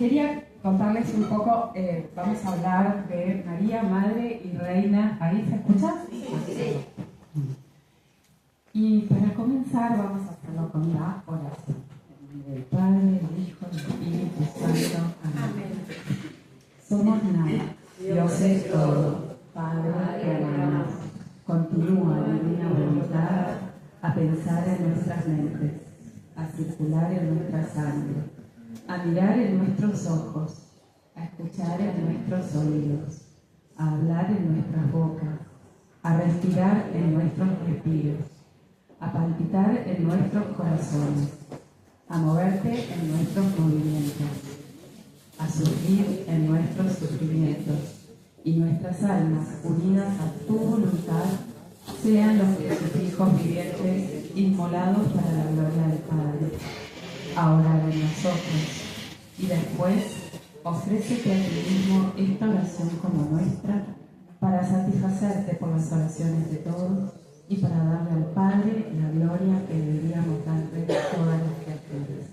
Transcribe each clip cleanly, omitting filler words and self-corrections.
Quería contarles un poco, vamos a hablar de María, Madre y Reina. ¿Ahí se escucha? Sí. Y para comenzar vamos a hacerlo con la oración. En nombre del Padre, del Hijo, del Espíritu Santo. Amén. Somos nada, Dios es todo, Padre que amamos. Continúa divina voluntad a pensar en nuestras mentes, a circular en nuestra sangre, a mirar en nuestros ojos, a escuchar en nuestros oídos, a hablar en nuestras bocas, a respirar en nuestros respiros, a palpitar en nuestros corazones, a moverte en nuestros movimientos, a sufrir en nuestros sufrimientos, y nuestras almas unidas a tu voluntad sean los crucifijos vivientes inmolados para la gloria del Padre. Ahora en nosotros, y después ofrécete a ti mismo esta oración como nuestra, para satisfacerte por las oraciones de todos y para darle al Padre la gloria que deberíamos darle a todas las criaturas.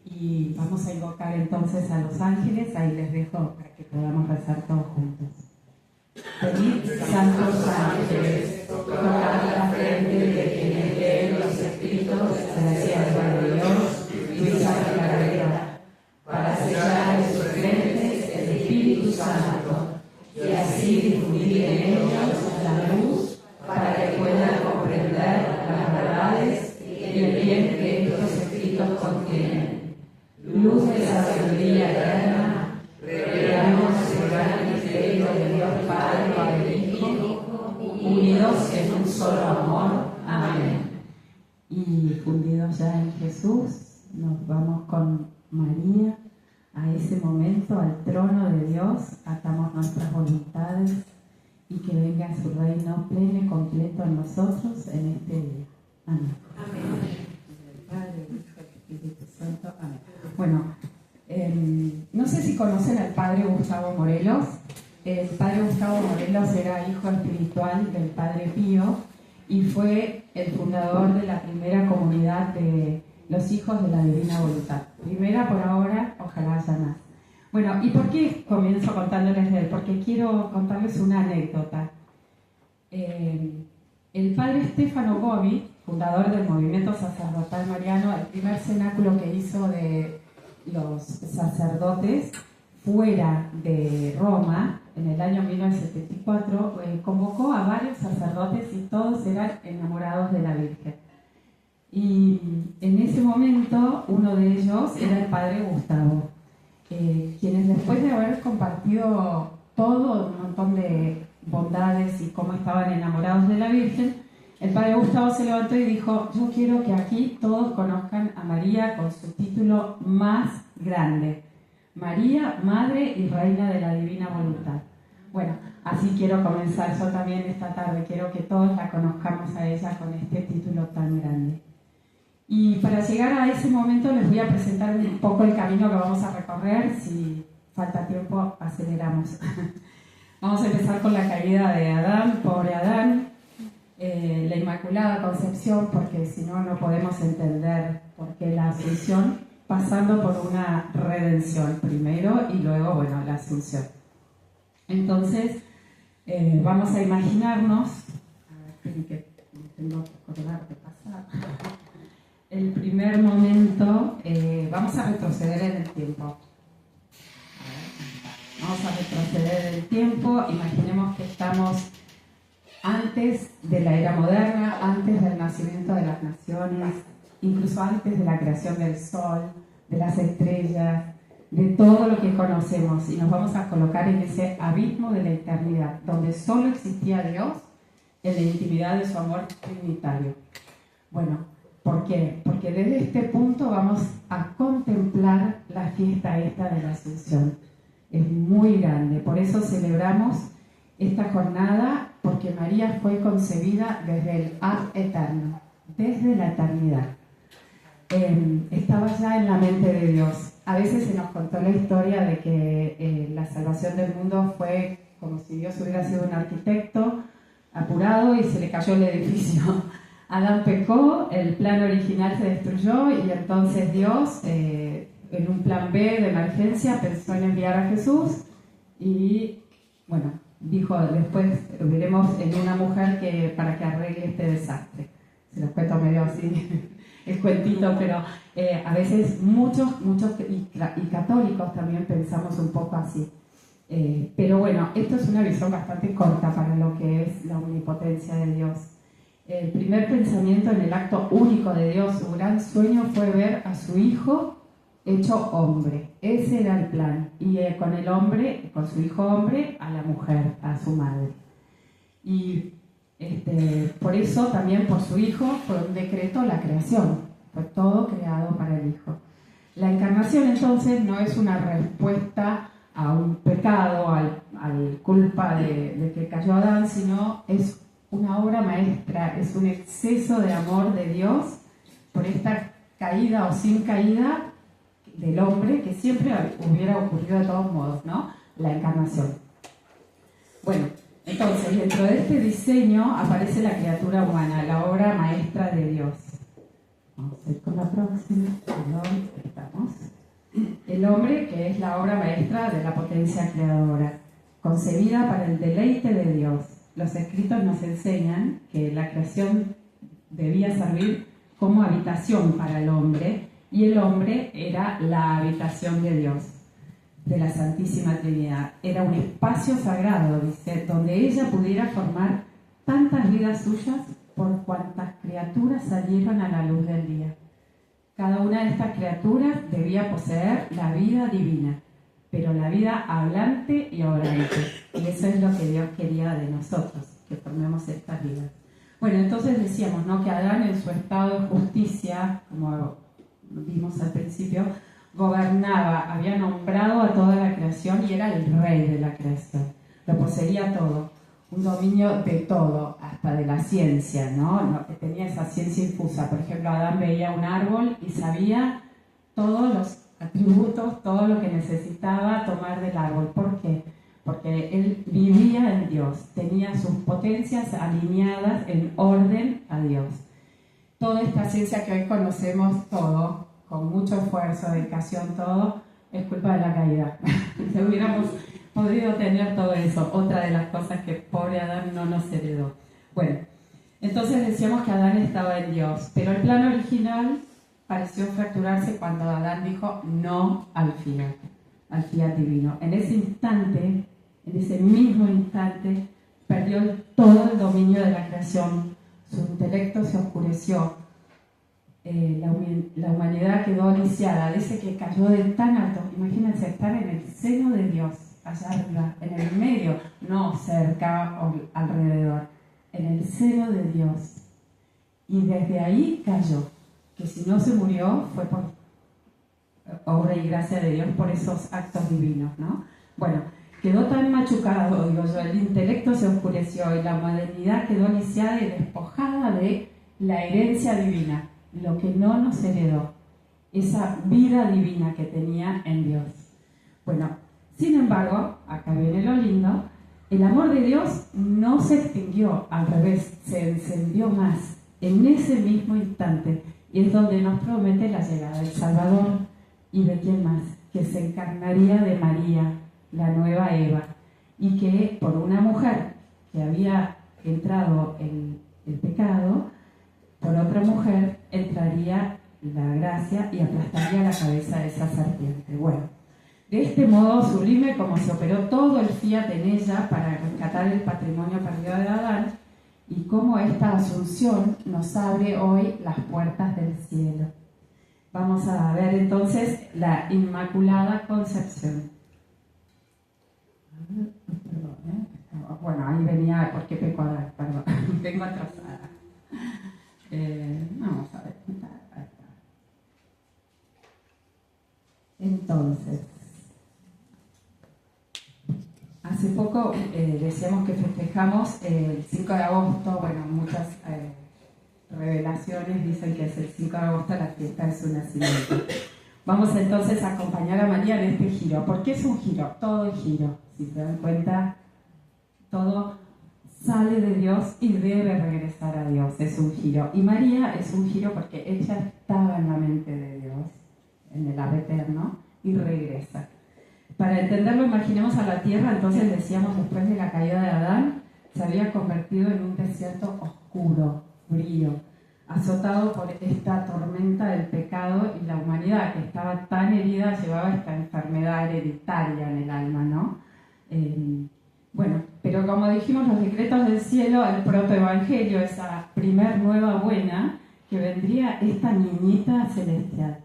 Y vamos a invocar entonces a los ángeles, ahí les dejo para que podamos rezar todos juntos. Venid, santos ángeles, tocad la frente de quienes leen los escritos de la sierva de Dios, Luisa Carrera, para sellar en sus frentes el Espíritu Santo, y así difundir en ellos la luz, para que puedan comprender las verdades y el bien que estos escritos contienen. Luz de sabiduría eterna, revelamos el gran misterio de Dios Padre y Hijo, unidos en un solo amor. Amén. Y fundidos ya en Jesús, nos vamos con María a ese momento, al trono de Dios, atamos nuestras voluntades y que venga su reino pleno y completo en nosotros en este día. Amén. Amén. Padre, Hijo, Espíritu Santo. Amén. Bueno, no sé si conocen al padre Gustavo Morelos. El padre Gustavo Morelos era hijo espiritual del padre Pío y fue el fundador de la primera comunidad de los hijos de la divina voluntad. Primera por ahora, ojalá haya más. Bueno, ¿y por qué comienzo contándoles de él? Porque quiero contarles una anécdota. El padre Stefano Gobi, fundador del movimiento sacerdotal mariano, el primer cenáculo que hizo de los sacerdotes fuera de Roma, en el año 1974, convocó a varios sacerdotes y todos eran enamorados de la Virgen. Y en ese momento, uno de ellos era el padre Gustavo, quienes después de haber compartido todo, un montón de bondades y cómo estaban enamorados de la Virgen, el padre Gustavo se levantó y dijo: yo quiero que aquí todos conozcan a María con su título más grande, María, Madre y Reina de la Divina Voluntad. Bueno, así quiero comenzar yo también esta tarde, quiero que todos la conozcamos a ella con este título tan grande. Y para llegar a ese momento les voy a presentar un poco el camino que vamos a recorrer. Si falta tiempo, aceleramos. Vamos a empezar con la caída de Adán, pobre Adán, la Inmaculada Concepción, porque si no, no podemos entender por qué la Asunción, pasando por una redención primero y luego, bueno, la Asunción. Entonces, vamos a imaginarnos, a ver, que tengo que acordar de pasar. El primer momento, vamos a retroceder en el tiempo. Vamos a retroceder en el tiempo, imaginemos que estamos antes de la era moderna, antes del nacimiento de las naciones, incluso antes de la creación del sol, de las estrellas, de todo lo que conocemos, y nos vamos a colocar en ese abismo de la eternidad, donde solo existía Dios en la intimidad de su amor trinitario. Bueno, ¿por qué? Porque desde este punto vamos a contemplar la fiesta esta de la Asunción. Es muy grande, por eso celebramos esta jornada, porque María fue concebida desde el ad eterno, desde la eternidad. Estaba ya en la mente de Dios. A veces se nos contó la historia de que la salvación del mundo fue como si Dios hubiera sido un arquitecto apurado y se le cayó el edificio. Adán pecó, el plan original se destruyó y entonces Dios en un plan B de emergencia pensó en enviar a Jesús y, bueno, dijo, después veremos en una mujer para que arregle este desastre. Se los cuento medio así, el cuentito, pero a veces muchos y católicos también pensamos un poco así. Pero bueno, esto es una visión bastante corta para lo que es la omnipotencia de Dios. El primer pensamiento en el acto único de Dios, su gran sueño fue ver a su Hijo hecho hombre. Ese era el plan. Y con el hombre, con su Hijo hombre, a la mujer, a su madre. Y por eso también por su Hijo fue un decreto la creación. Fue todo creado para el Hijo. La encarnación entonces no es una respuesta a un pecado, al culpa de que cayó Adán, sino es una obra maestra, es un exceso de amor de Dios por esta caída o sin caída del hombre que siempre hubiera ocurrido de todos modos, ¿no? La encarnación. Bueno, entonces dentro de este diseño aparece la criatura humana, la obra maestra de Dios. Vamos a ir con la próxima, perdón, estamos. El hombre, que es la obra maestra de la potencia creadora, concebida para el deleite de Dios. Los escritos nos enseñan que la creación debía servir como habitación para el hombre, y el hombre era la habitación de Dios, de la Santísima Trinidad. Era un espacio sagrado, dice, donde ella pudiera formar tantas vidas suyas por cuantas criaturas salieron a la luz del día. Cada una de estas criaturas debía poseer la vida divina, pero la vida hablante y obrante. Y eso es lo que Dios quería de nosotros, que formemos estas vidas. Bueno, entonces decíamos, ¿no?, que Adán en su estado de justicia, como vimos al principio, gobernaba, había nombrado a toda la creación y era el rey de la creación. Lo poseía todo, un dominio de todo, hasta de la ciencia, ¿no? Tenía esa ciencia infusa. Por ejemplo, Adán veía un árbol y sabía todos los atributos, todo lo que necesitaba tomar del árbol. ¿Por qué? Porque él vivía en Dios, tenía sus potencias alineadas en orden a Dios. Toda esta ciencia que hoy conocemos, todo, con mucho esfuerzo, dedicación, todo, es culpa de la caída. Si hubiéramos podido tener todo eso, otra de las cosas que pobre Adán no nos heredó. Bueno, entonces decíamos que Adán estaba en Dios, pero el plan original pareció fracturarse cuando Adán dijo no al fiat divino. En ese instante, en ese mismo instante, perdió todo el dominio de la creación, su intelecto se oscureció, la humanidad quedó lisiada. Dice que cayó de tan alto. Imagínense estar en el seno de Dios, allá arriba, en el medio, no cerca o alrededor, en el seno de Dios. Y desde ahí cayó, que si no se murió fue por obra y gracia de Dios, por esos actos divinos, ¿no? Bueno, quedó tan machucado, digo yo, el intelecto se oscureció y la modernidad quedó lisiada y despojada de la herencia divina, lo que no nos heredó, esa vida divina que tenía en Dios. Bueno, sin embargo, acá viene lo lindo, el amor de Dios no se extinguió, al revés, se encendió más en ese mismo instante, y es donde nos promete la llegada del Salvador. ¿Y de quién más? Que se encarnaría de María, la nueva Eva, y que por una mujer que había entrado en el pecado, por otra mujer entraría la gracia y aplastaría la cabeza de esa serpiente. Bueno, de este modo sublime como se operó todo el fiat en ella para rescatar el patrimonio perdido de Adán, y cómo esta asunción nos abre hoy las puertas del cielo. Vamos a ver entonces la Inmaculada Concepción. Bueno, ahí venía, porque peco, perdón, vengo atrasada. Vamos a ver. Entonces, hace poco decíamos que festejamos el 5 de agosto, bueno, muchas revelaciones dicen que es el 5 de agosto la fiesta de su nacimiento. Vamos entonces a acompañar a María en este giro. ¿Por qué es un giro? Todo es giro. Si se dan cuenta, todo sale de Dios y debe regresar a Dios. Es un giro. Y María es un giro porque ella estaba en la mente de Dios. en el ave eterno, y regresa. Para entenderlo, imaginemos a la tierra, entonces decíamos, después de la caída de Adán, se había convertido en un desierto oscuro, frío, azotado por esta tormenta del pecado, y la humanidad, que estaba tan herida, llevaba esta enfermedad hereditaria en el alma, ¿no? Bueno, pero como dijimos, los decretos del cielo, el protoevangelio, esa primer nueva buena, que vendría esta niñita celestial.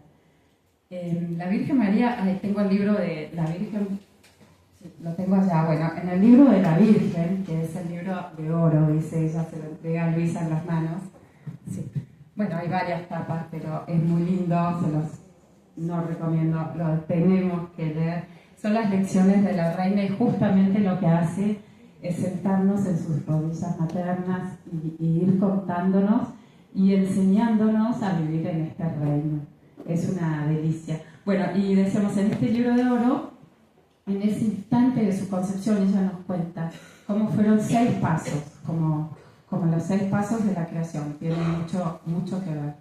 La Virgen María, ahí tengo el libro de la Virgen, lo tengo allá, bueno, en el libro de la Virgen, que es el libro de oro, dice ella, se lo entrega a Luisa en las manos. Sí. Bueno, hay varias tapas, pero es muy lindo, no recomiendo, lo tenemos que leer. Son las lecciones de la reina, y justamente lo que hace es sentarnos en sus rodillas maternas y ir contándonos y enseñándonos a vivir en este reino. Es una delicia. Bueno, y decíamos, en este libro de oro, en ese instante de su concepción, ella nos cuenta cómo fueron 6 pasos, como los 6 pasos de la creación. Tiene mucho que ver.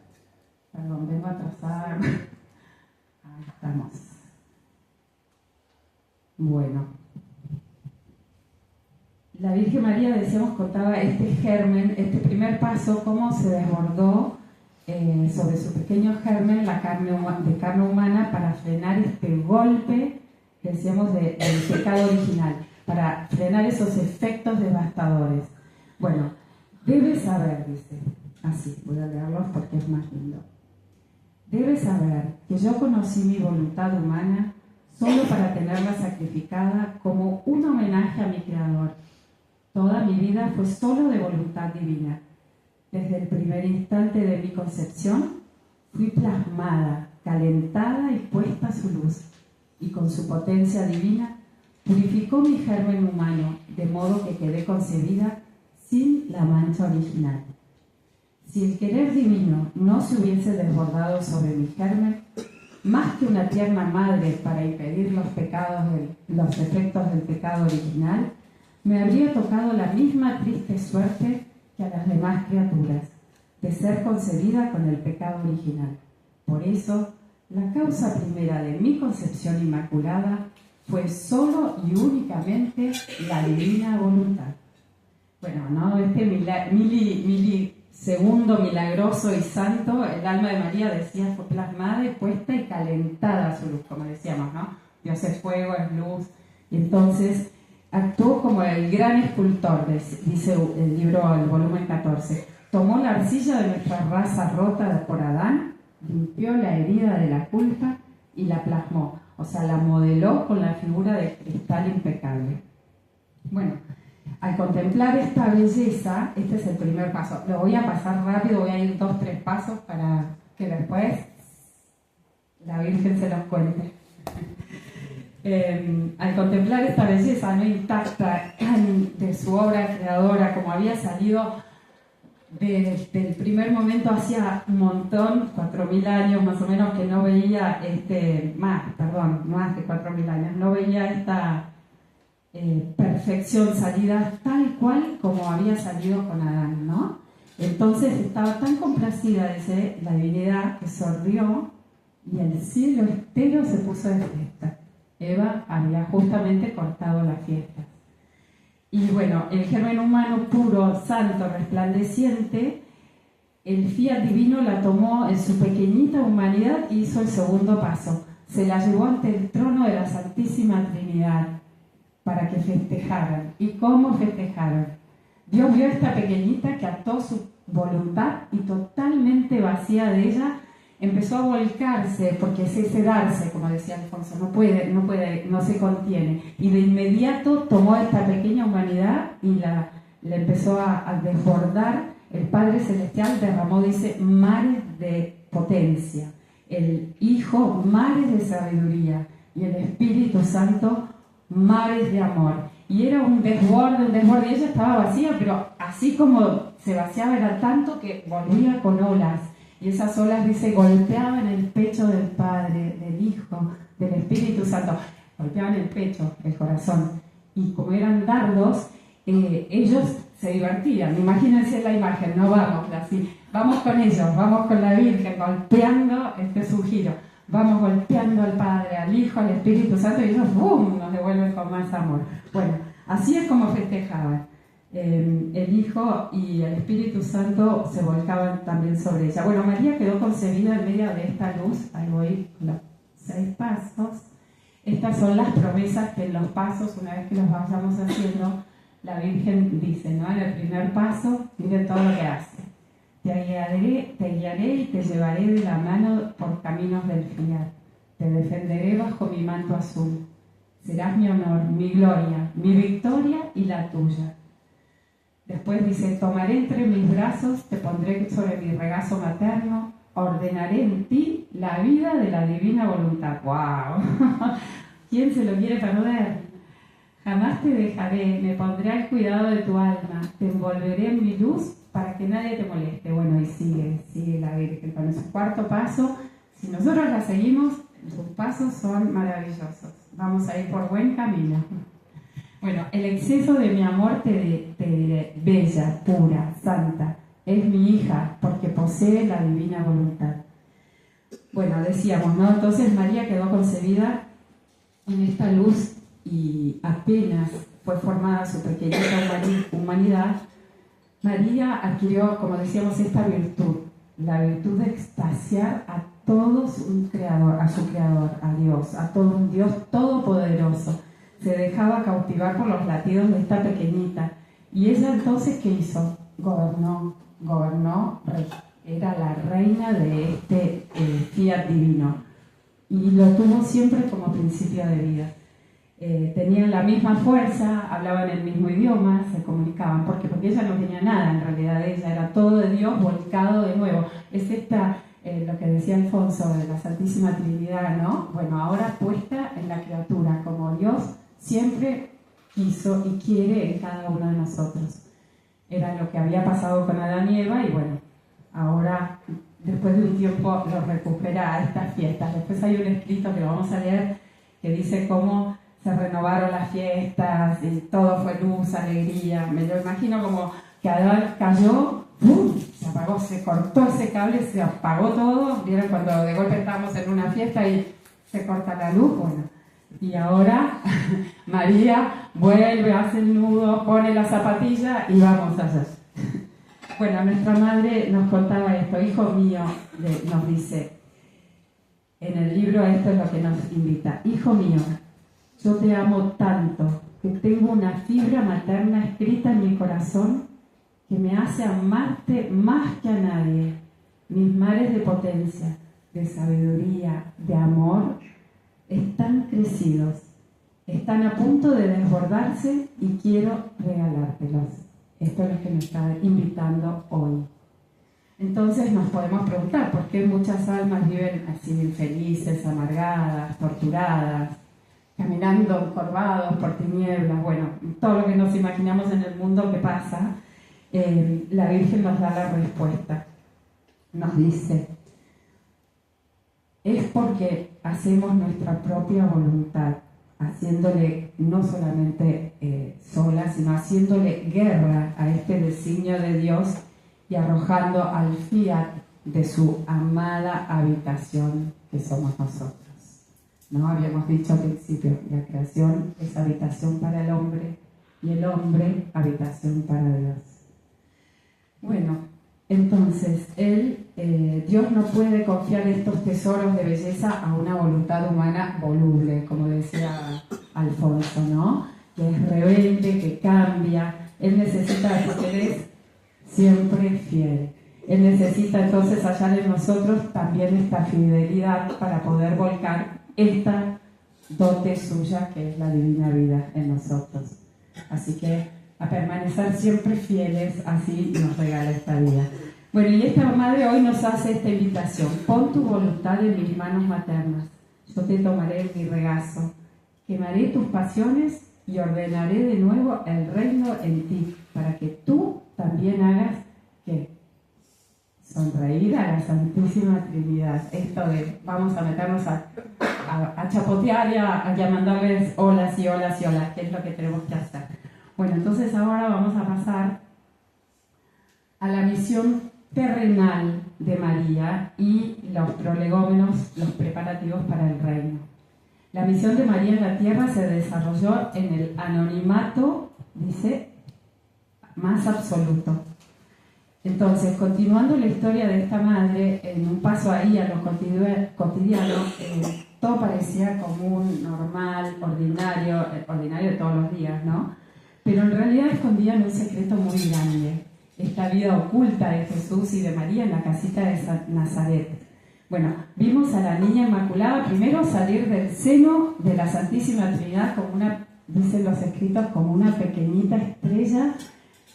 Perdón, vengo atrasada. Ahí estamos. Bueno. La Virgen María, decíamos, contaba este germen, este primer paso, cómo se desbordó sobre su pequeño germen de carne humana para frenar este golpe, decíamos, del pecado original, para frenar esos efectos devastadores. Bueno, debes saber, dice, así, voy a leerlos porque es más lindo. Debes saber que yo conocí mi voluntad humana solo para tenerla sacrificada como un homenaje a mi Creador. Toda mi vida fue solo de voluntad divina. Desde el primer instante de mi concepción, fui plasmada, calentada y puesta a su luz, y con su potencia divina purificó mi germen humano, de modo que quedé concebida sin la mancha original. Si el querer divino no se hubiese desbordado sobre mi germen, más que una tierna madre para impedir los efectos del pecado original, me habría tocado la misma triste suerte que a las demás criaturas, de ser concebida con el pecado original. Por eso, la causa primera de mi concepción inmaculada fue solo y únicamente la divina voluntad. Bueno, ¿no? Este milisegundo milagroso y santo, el alma de María, decía, fue plasmada y puesta y calentada a su luz, como decíamos, ¿no? Dios es fuego, es luz, y entonces actuó como el gran escultor, dice el libro, el volumen 14. Tomó la arcilla de nuestra raza rota por Adán, limpió la herida de la culpa y la plasmó, o sea, la modeló con la figura de cristal impecable. Bueno, al contemplar esta belleza, este es el primer paso. Lo voy a pasar rápido, voy a ir 2 o 3 pasos para que después la Virgen se los cuente. Al contemplar esta belleza no intacta de su obra creadora, como había salido desde el primer momento, hacía un montón, 4.000 años más o menos, que no veía más de 4.000 años, no veía esta perfección salida tal cual como había salido con Adán, ¿no? Entonces estaba tan complacida, dice la divinidad, que sonrió y el cielo entero se puso de fiesta. Eva había justamente cortado la fiesta. Y bueno, el germen humano puro, santo, resplandeciente, el fiat divino la tomó en su pequeñita humanidad y hizo el segundo paso. Se la llevó ante el trono de la Santísima Trinidad para que festejaran. ¿Y cómo festejaron? Dios vio a esta pequeñita que ató su voluntad y totalmente vacía de ella, empezó a volcarse, porque es ese darse, como decía Alfonso, no se contiene. Y de inmediato tomó esta pequeña humanidad y la empezó a desbordar. El Padre Celestial derramó, dice, mares de potencia. El Hijo, mares de sabiduría. Y el Espíritu Santo, mares de amor. Y era un desborde, y ella estaba vacía, pero así como se vaciaba era tanto que volvía con olas. Y esas olas, dice, golpeaban el pecho del Padre, del Hijo, del Espíritu Santo. Golpeaban el pecho, el corazón. Y como eran dardos, ellos se divertían. Imagínense la imagen, no vamos así. Vamos con ellos, vamos con la Virgen, golpeando, este es un giro. vamos golpeando al Padre, al Hijo, al Espíritu Santo y ellos ¡bum!, nos devuelven con más amor. Bueno, así es como festejaban. El Hijo y el Espíritu Santo se volcaban también sobre ella. Bueno, María quedó concebida en medio de esta luz. Ahí voy, los 6 pasos. Estas son las promesas que en los pasos, una vez que los vayamos haciendo, la Virgen dice, ¿no? En el primer paso, miren todo lo que hace. Te guiaré y te llevaré de la mano por caminos del fiar. Te defenderé bajo mi manto azul. Serás mi honor, mi gloria, mi victoria y la tuya. Después dice, tomaré entre mis brazos, te pondré sobre mi regazo materno, ordenaré en ti la vida de la divina voluntad. ¡Wow! ¿Quién se lo quiere perder? Jamás te dejaré, me pondré al cuidado de tu alma, te envolveré en mi luz para que nadie te moleste. Bueno, y sigue la Virgen con su cuarto paso. Si nosotros la seguimos, sus pasos son maravillosos. Vamos a ir por buen camino. Bueno, el exceso de mi amor te diré, bella, pura, santa, es mi hija porque posee la divina voluntad. Bueno, decíamos, ¿no? Entonces María quedó concebida en esta luz y apenas fue formada su pequeñita humanidad, María adquirió, como decíamos, esta virtud, la virtud de extasiar a todo su creador, a Dios, a todo un Dios todopoderoso. Se dejaba cautivar por los latidos de esta pequeñita. Y ella entonces, ¿qué hizo? Gobernó, era la reina de este fiat divino. Y lo tuvo siempre como principio de vida. Tenían la misma fuerza, hablaban el mismo idioma, se comunicaban. ¿Por qué? Porque ella no tenía nada, en realidad ella era todo de Dios volcado de nuevo. Es esta, lo que decía Alfonso de la Santísima Trinidad, ¿no? Bueno, ahora puesta en la criatura, como Dios siempre quiso y quiere en cada uno de nosotros. Era lo que había pasado con Adán y Eva y bueno, ahora después de un tiempo lo recupera a estas fiestas. Después hay un escrito que lo vamos a leer que dice cómo se renovaron las fiestas y todo fue luz, alegría. Me lo imagino como que Adán cayó, ¡pum!, se apagó, se cortó ese cable, se apagó todo. ¿Vieron cuando de golpe estábamos en una fiesta y se corta la luz? Bueno, y ahora María vuelve, hace el nudo, pone la zapatilla y vamos allá. Bueno, nuestra madre nos contaba esto, hijo mío, nos dice, en el libro esto es lo que nos invita, hijo mío, yo te amo tanto que tengo una fibra materna escrita en mi corazón que me hace amarte más que a nadie. Mis mares de potencia, de sabiduría, de amor, están crecidos, están a punto de desbordarse y quiero regalártelos. Esto es lo que nos está invitando hoy. Entonces nos podemos preguntar por qué muchas almas viven así infelices, amargadas, torturadas, caminando encorvados por tinieblas. Bueno, todo lo que nos imaginamos en el mundo que pasa, la Virgen nos da la respuesta. Nos dice, es porque hacemos nuestra propia voluntad, haciéndole no solamente sola, sino haciéndole guerra a este designio de Dios y arrojando al fiat de su amada habitación que somos nosotros. ¿No? Habíamos dicho al principio, la creación es habitación para el hombre y el hombre habitación para Dios. Bueno, entonces, Dios no puede confiar estos tesoros de belleza a una voluntad humana voluble, como decía Alfonso, ¿no? Que es rebelde, que cambia. Él necesita, porque Él es siempre fiel. Él necesita entonces hallar en nosotros también esta fidelidad para poder volcar esta dote suya que es la divina vida en nosotros. Así que a permanecer siempre fieles, así nos regala esta vida. Bueno, y esta madre hoy nos hace esta invitación. Pon tu voluntad en mis manos maternas. Yo te tomaré en mi regazo. Quemaré tus pasiones y ordenaré de nuevo el reino en ti, para que tú también hagas, ¿qué? Sonreír a la Santísima Trinidad. Esto de vamos a meternos a chapotear y a mandarles olas y olas y olas, que es lo que tenemos que hacer. Bueno, entonces ahora vamos a pasar a la misión terrenal de María y los prolegómenos, los preparativos para el reino. La misión de María en la tierra se desarrolló en el anonimato, dice, más absoluto. Entonces, continuando la historia de esta madre, en un paso ahí a lo cotidiano, todo parecía común, normal, ordinario de todos los días, ¿no? Pero en realidad escondían un secreto muy grande, esta vida oculta de Jesús y de María en la casita de Nazaret. Bueno, vimos a la niña Inmaculada primero salir del seno de la Santísima Trinidad como una, dicen los escritos, como una pequeñita estrella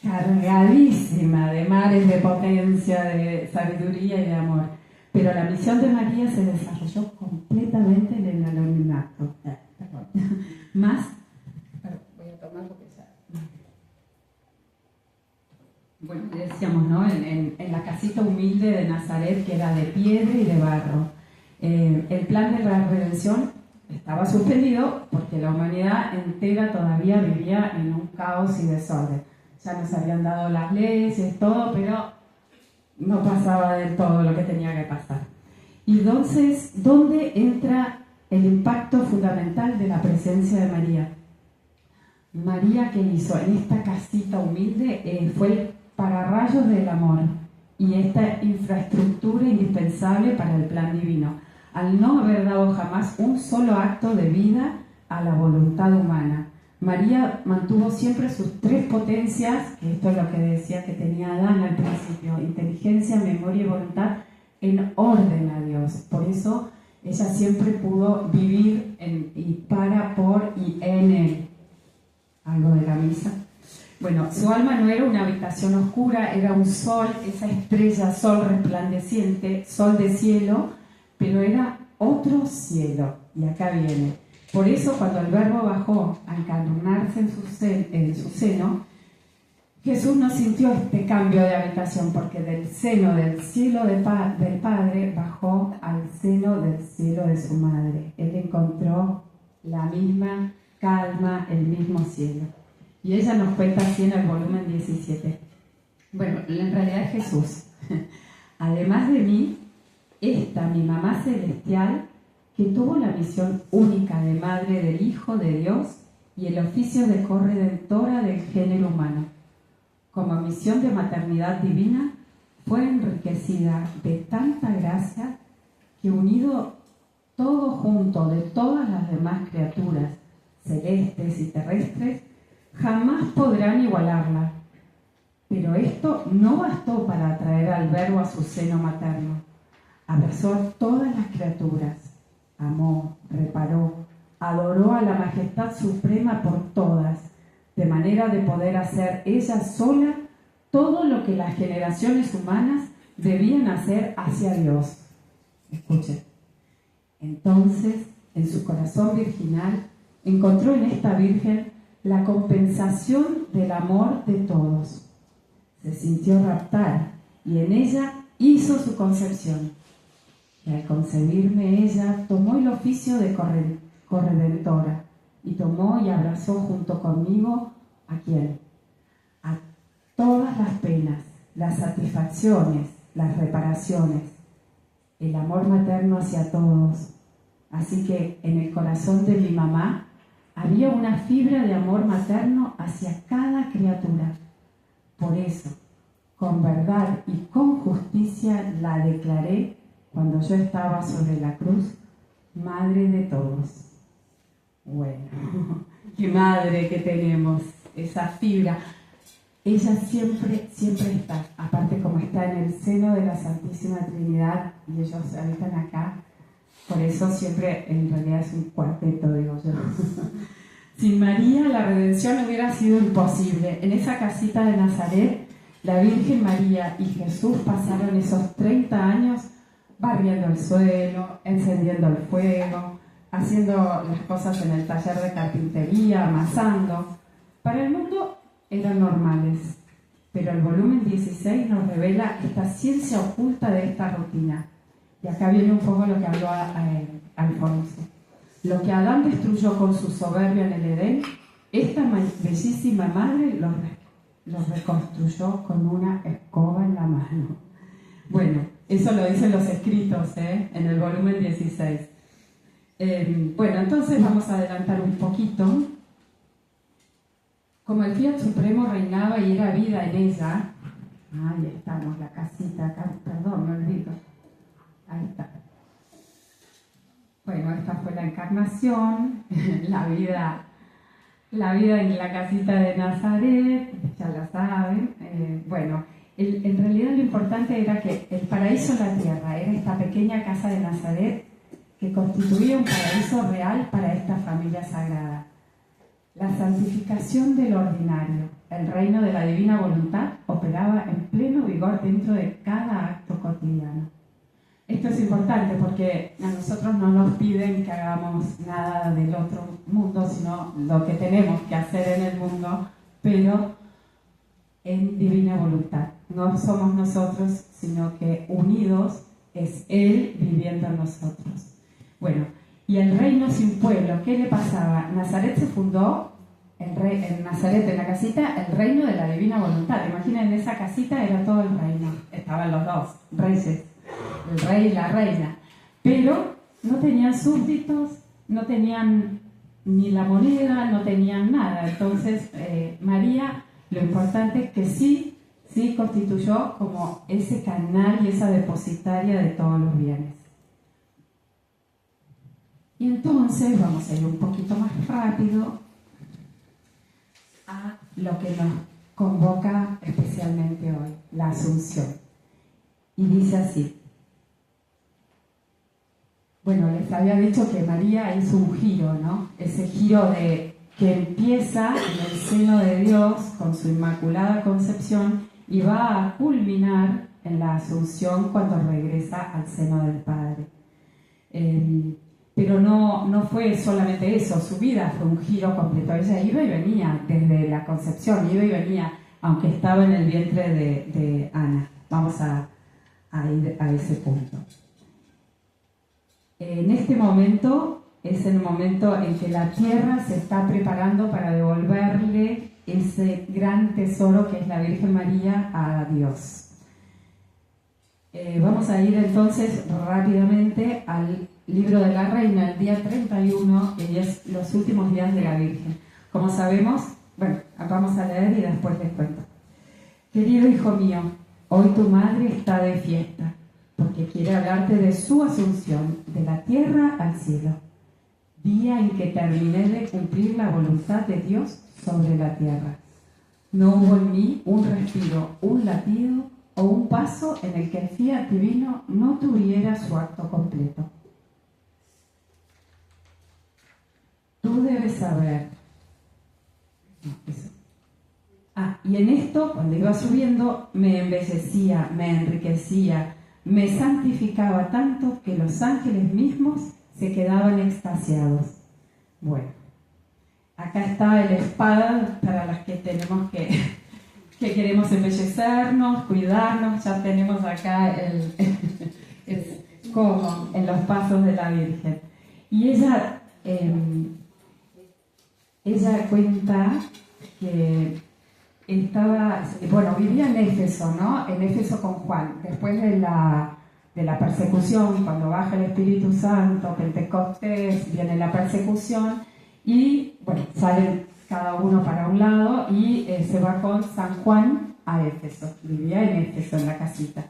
cargadísima de mares de potencia, de sabiduría y de amor. Pero la misión de María se desarrolló completamente en el anonimato. Más, voy a tomar porque ya. Bueno, decíamos, ¿no? En la casita humilde de Nazaret, que era de piedra y de barro. El plan de la redención estaba suspendido porque la humanidad entera todavía vivía en un caos y desorden. Ya nos habían dado las leyes, todo, pero no pasaba del todo lo que tenía que pasar. Y entonces, ¿dónde entra el impacto fundamental de la presencia de María? María, ¿qué hizo? En esta casita humilde fue el pararrayos del amor y esta infraestructura indispensable para el plan divino, al no haber dado jamás un solo acto de vida a la voluntad humana. María mantuvo siempre sus tres potencias, que esto es lo que decía que tenía Adán al principio, inteligencia, memoria y voluntad, en orden a Dios. Por eso ella siempre pudo vivir por y en Él. Algo de la misa. Bueno, su alma no era una habitación oscura, era un sol, esa estrella, sol resplandeciente, sol de cielo, pero era otro cielo. Y acá viene. Por eso, cuando el Verbo bajó a encarnarse en su seno, Jesús no sintió este cambio de habitación, porque del seno del cielo del Padre bajó al seno del cielo de su Madre. Él encontró la misma calma, el mismo cielo. Y ella nos cuenta así en el volumen 17. Bueno, en realidad es Jesús. Además de mí, esta mi mamá celestial, que tuvo la misión única de madre del Hijo de Dios y el oficio de corredentora del género humano. Como misión de maternidad divina, fue enriquecida de tanta gracia que unido todo junto de todas las demás criaturas, celestes y terrestres, jamás podrán igualarla. Pero esto no bastó para atraer al Verbo a su seno materno. Abrazó a todas las criaturas, amó, reparó, adoró a la majestad suprema por todas, de manera de poder hacer ella sola todo lo que las generaciones humanas debían hacer hacia Dios. Escuchen. Entonces, en su corazón virginal, encontró en esta Virgen la compensación del amor de todos. Se sintió raptar y en ella hizo su concepción. Y al concebirme ella tomó el oficio de corredentora y tomó y abrazó junto conmigo ¿a quién? A todas las penas, las satisfacciones, las reparaciones, el amor materno hacia todos. Así que en el corazón de mi mamá había una fibra de amor materno hacia cada criatura. Por eso, con verdad y con justicia la declaré cuando yo estaba sobre la cruz, madre de todos. Bueno, qué madre que tenemos, esa fibra. Ella siempre está, aparte como está en el seno de la Santísima Trinidad y ellos habitan acá, por eso siempre en realidad es un cuarteto, digo yo. Sin María la redención hubiera sido imposible. En esa casita de Nazaret, la Virgen María y Jesús pasaron esos 30 años barriendo el suelo, encendiendo el fuego, haciendo las cosas en el taller de carpintería, amasando. Para el mundo eran normales, pero el volumen 16 nos revela esta ciencia oculta de esta rutina. Y acá viene un poco lo que habló Alfonso. Lo que Adán destruyó con su soberbia en el Edén, esta bellísima madre lo reconstruyó con una escoba en la mano. Bueno, Eso lo dicen los escritos, en el volumen 16. Bueno, entonces vamos a adelantar un poquito. Como el Fiat Supremo reinaba y era vida en ella, ahí estamos, la casita acá, perdón, me olvido. Ahí está. Bueno, esta fue la encarnación, la vida en la casita de Nazaret, ya la saben. Bueno, en realidad lo importante era que el paraíso en la tierra era esta pequeña casa de Nazaret que constituía un paraíso real para esta familia sagrada. La santificación del ordinario, el reino de la divina voluntad, operaba en pleno vigor dentro de cada acto cotidiano. Esto es importante porque a nosotros no nos piden que hagamos nada del otro mundo, sino lo que tenemos que hacer en el mundo, pero en divina voluntad. No somos nosotros, sino que unidos es Él viviendo en nosotros. Bueno, y el reino sin pueblo, ¿qué le pasaba? Nazaret se fundó, en Nazaret, en la casita, el reino de la divina voluntad. Imaginen, en esa casita era todo el reino, estaban los dos reyes, el rey y la reina, pero no tenían súbditos, no tenían ni la moneda, no tenían nada. Entonces María, lo importante es que sí constituyó como ese canal y esa depositaria de todos los bienes. Y entonces vamos a ir un poquito más rápido a lo que nos convoca especialmente hoy, la Asunción. Y dice así. Bueno, les había dicho que María hizo un giro, ¿no? Ese giro que empieza en el seno de Dios con su Inmaculada Concepción y va a culminar en la Asunción cuando regresa al seno del Padre. Pero no fue solamente eso, su vida fue un giro completo. Ella iba y venía desde la concepción, iba y venía, aunque estaba en el vientre de Ana. Vamos a ir a ese punto. En este momento es el momento en que la tierra se está preparando para devolverle ese gran tesoro que es la Virgen María a Dios. Vamos a ir entonces rápidamente al libro de la Reina, el día 31, que es los últimos días de la Virgen. Como sabemos, bueno, vamos a leer y después les cuento. Querido hijo mío, hoy tu madre está de fiesta, porque quiere hablarte de su asunción de la tierra al cielo, día en que terminé de cumplir la voluntad de Dios sobre la tierra. No hubo en mí un respiro, un latido o un paso en el que el fiat divino no tuviera su acto completo. Tú debes saber. Y en esto, cuando iba subiendo, me embellecía, me enriquecía, me santificaba tanto que los ángeles mismos se quedaban extasiados. Bueno, acá está el espada para las que tenemos que queremos embellecernos, cuidarnos. Ya tenemos acá el como en los pasos de la Virgen. Y ella cuenta que vivía en Éfeso, ¿no? En Éfeso con Juan. Después de la persecución, cuando baja el Espíritu Santo, Pentecostés, viene la persecución y, bueno, salen cada uno para un lado y se va con San Juan a Éfeso. Vivía en Éfeso, en la casita.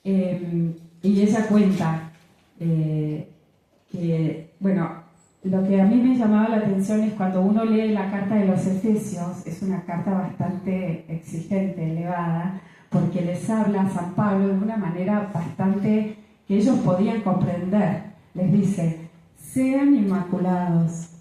Y ella cuenta que, bueno, lo que a mí me llamaba la atención es cuando uno lee la carta de los Efesios, es una carta bastante exigente, elevada, porque les habla a San Pablo de una manera bastante que ellos podían comprender. Les dice, sean inmaculados,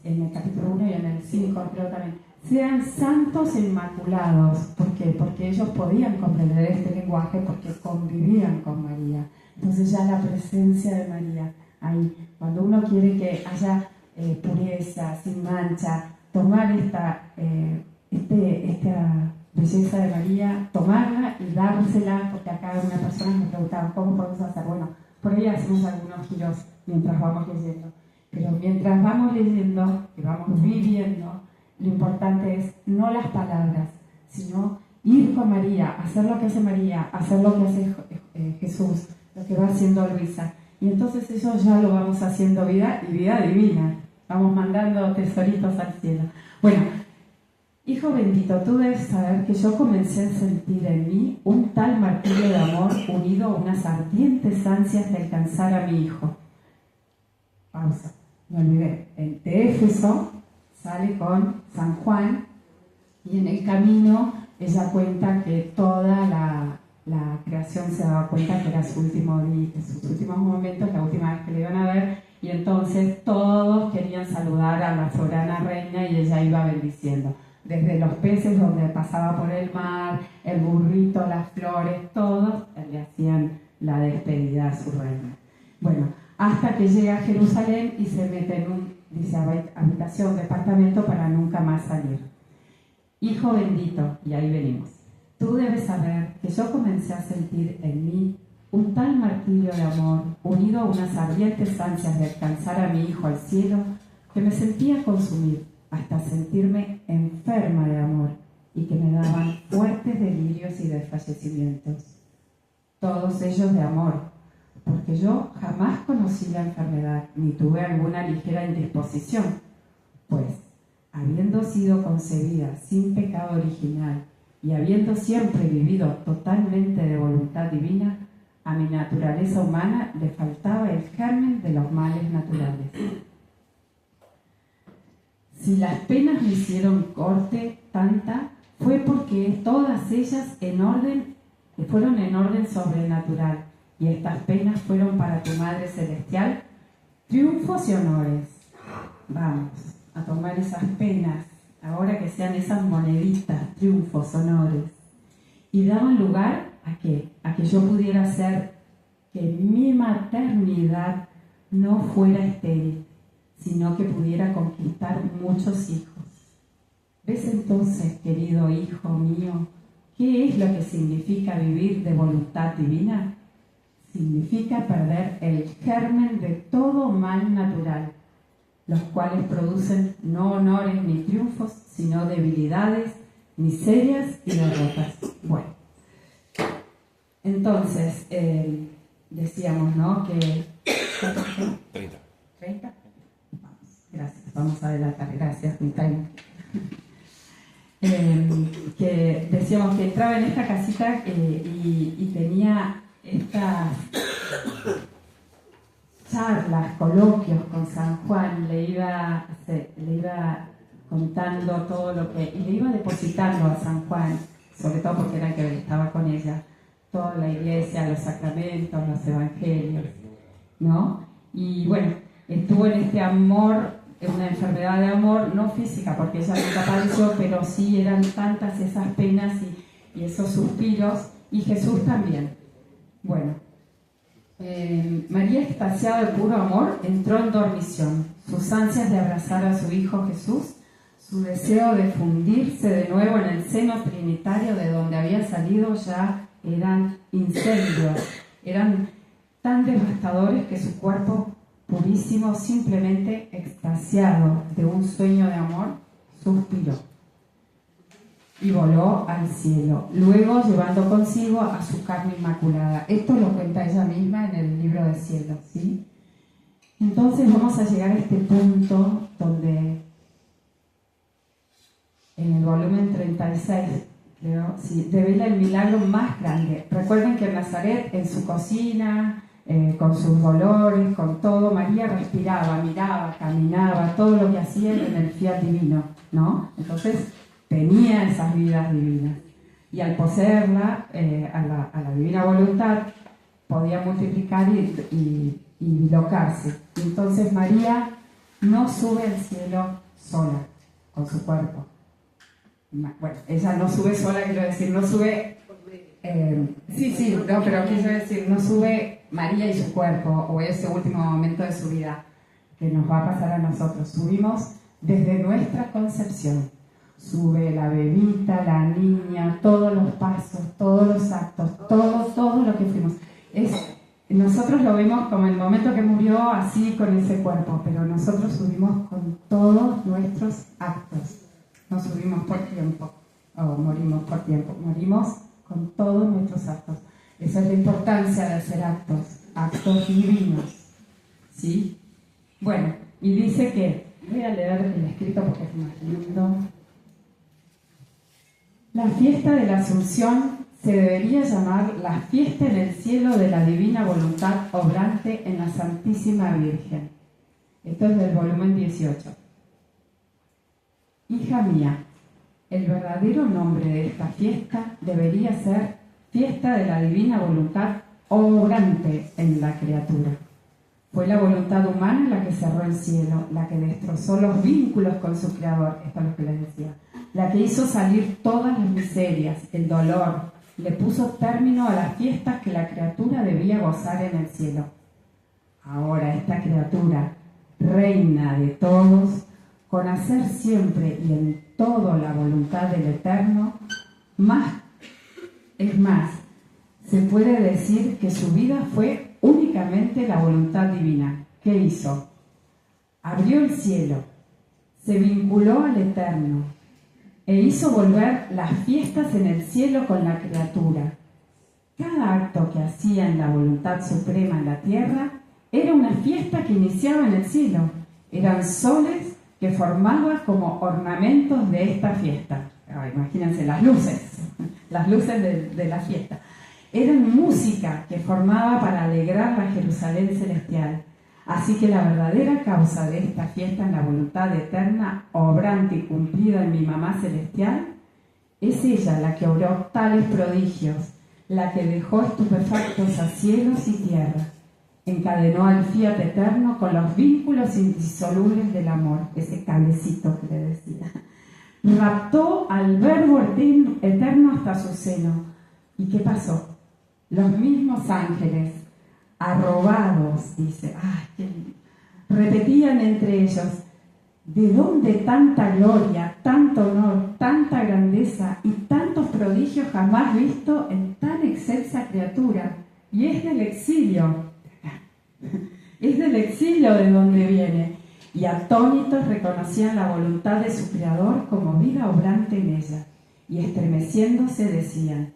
en el capítulo 1 y en el 5 creo también, sean santos e inmaculados. ¿Por qué? Porque ellos podían comprender este lenguaje porque convivían con María. Entonces ya la presencia de María ahí, cuando uno quiere que haya pureza, sin mancha, tomar esta belleza de María, tomarla y dársela, porque acá una persona me preguntaba ¿cómo podemos hacer? Bueno, por ahí hacemos algunos giros mientras vamos leyendo, pero mientras vamos leyendo y vamos viviendo, lo importante es no las palabras, sino ir con María, hacer lo que hace María, hacer lo que hace Jesús, lo que va haciendo Luisa. Y entonces eso ya lo vamos haciendo vida y vida divina. Vamos mandando tesoritos al cielo. Bueno, hijo bendito, tú debes saber que yo comencé a sentir en mí un tal martirio de amor unido a unas ardientes ansias de alcanzar a mi hijo. Pausa. Me olvidé. De Éfeso sale con San Juan y en el camino ella cuenta que toda la creación se daba cuenta que era su último día, sus últimos momentos, la última vez que le iban a ver, y entonces todos querían saludar a la soberana reina y ella iba bendiciendo. Desde los peces donde pasaba por el mar, el burrito, las flores, todos le hacían la despedida a su reina. Bueno, hasta que llega a Jerusalén y se mete en un, dice, habitación, departamento para nunca más salir. Hijo bendito, y ahí venimos. Tú debes saber que yo comencé a sentir en mí un tal martirio de amor, unido a unas ardientes ansias de alcanzar a mi hijo al cielo, que me sentía consumir hasta sentirme enferma de amor y que me daban fuertes delirios y desfallecimientos. Todos ellos de amor, porque yo jamás conocí la enfermedad ni tuve alguna ligera indisposición, pues, habiendo sido concebida sin pecado original y habiendo siempre vivido totalmente de voluntad divina, a mi naturaleza humana le faltaba el germen de los males naturales. Si las penas me hicieron corte tanta, fue porque todas ellas fueron en orden sobrenatural, y estas penas fueron para tu Madre Celestial triunfos y honores. Vamos a tomar esas penas, ahora que sean esas moneditas, triunfos, honores, y daban lugar ¿a qué? A que yo pudiera hacer que mi maternidad no fuera estéril, sino que pudiera conquistar muchos hijos. ¿Ves entonces, querido hijo mío, qué es lo que significa vivir de voluntad divina? Significa perder el germen de todo mal natural, los cuales producen no honores ni triunfos, sino debilidades, miserias y derrotas. Bueno, entonces, decíamos, ¿no? Que... 30. ¿30? Vamos, gracias, vamos a adelantar, gracias, mi time. Que decíamos que entraba en esta casita y tenía estas charlas, coloquios con San Juan, le iba contando todo lo que, y le iba depositando a San Juan, sobre todo porque era el que estaba con ella, toda la iglesia, los sacramentos, los evangelios, ¿no? Y bueno, estuvo en este amor, en una enfermedad de amor, no física, porque ella nunca padeció, pero sí eran tantas esas penas y esos suspiros, y Jesús también. Bueno, María, extasiada de puro amor, entró en dormición. Sus ansias de abrazar a su Hijo Jesús, su deseo de fundirse de nuevo en el seno trinitario de donde había salido, ya eran incendios, eran tan devastadores que su cuerpo purísimo, simplemente extasiado de un sueño de amor, suspiró y voló al cielo, luego llevando consigo a su carne inmaculada. Esto lo cuenta ella misma en el libro del cielo, ¿sí? Entonces vamos a llegar a este punto donde en el volumen 36, creo, sí, revela el milagro más grande. Recuerden que en Nazaret, en su cocina, con sus dolores, con todo, María respiraba, miraba, caminaba, todo lo que hacía en el fiat divino, ¿no? Entonces tenía esas vidas divinas. Y al poseerla, a la divina voluntad, podía multiplicar y locarse. Entonces María no sube al cielo sola, con su cuerpo. Bueno, ella no sube sola, quiero decir, no sube... no, pero quiero decir, no sube María y su cuerpo, o ese último momento de su vida, que nos va a pasar a nosotros. Subimos desde nuestra concepción. Sube la bebita, la niña, todos los pasos, todos los actos, todo lo que fuimos. Nosotros lo vemos como el momento que murió, así con ese cuerpo, pero nosotros subimos con todos nuestros actos. No subimos por tiempo, o morimos por tiempo, morimos con todos nuestros actos. Esa es la importancia de hacer actos divinos, ¿sí? Bueno, y dice que, voy a leer el escrito porque es más lindo. La fiesta de la Asunción se debería llamar la fiesta en el cielo de la divina voluntad obrante en la Santísima Virgen. Esto es del volumen 18. Hija mía, el verdadero nombre de esta fiesta debería ser fiesta de la divina voluntad obrante en la criatura. Fue la voluntad humana la que cerró el cielo, la que destrozó los vínculos con su Creador, esto es lo que les decía, la que hizo salir todas las miserias, el dolor, le puso término a las fiestas que la criatura debía gozar en el cielo. Ahora esta criatura, reina de todos, con hacer siempre y en todo la voluntad del Eterno, es más, se puede decir que su vida fue únicamente la voluntad divina. ¿Qué hizo? Abrió el cielo, se vinculó al Eterno e hizo volver las fiestas en el cielo con la criatura. Cada acto que hacía en la voluntad suprema en la tierra era una fiesta que iniciaba en el cielo. Eran soles que formaban como ornamentos de esta fiesta. Imagínense las luces de la fiesta. Eran música que formaba para alegrar la Jerusalén celestial. Así que la verdadera causa de esta fiesta en la voluntad eterna, obrante y cumplida en mi mamá celestial, es ella la que obró tales prodigios, la que dejó estupefactos a cielos y tierra, encadenó al fiat eterno con los vínculos indisolubles del amor, ese cablecito que le decía, raptó al verbo eterno hasta su seno. ¿Y qué pasó? Los mismos ángeles, arrobados, dice, repetían entre ellos, ¿de dónde tanta gloria, tanto honor, tanta grandeza y tantos prodigios jamás visto en tan excelsa criatura? Y es del exilio de donde viene. Y atónitos reconocían la voluntad de su Creador como vida obrante en ella. Y estremeciéndose decían,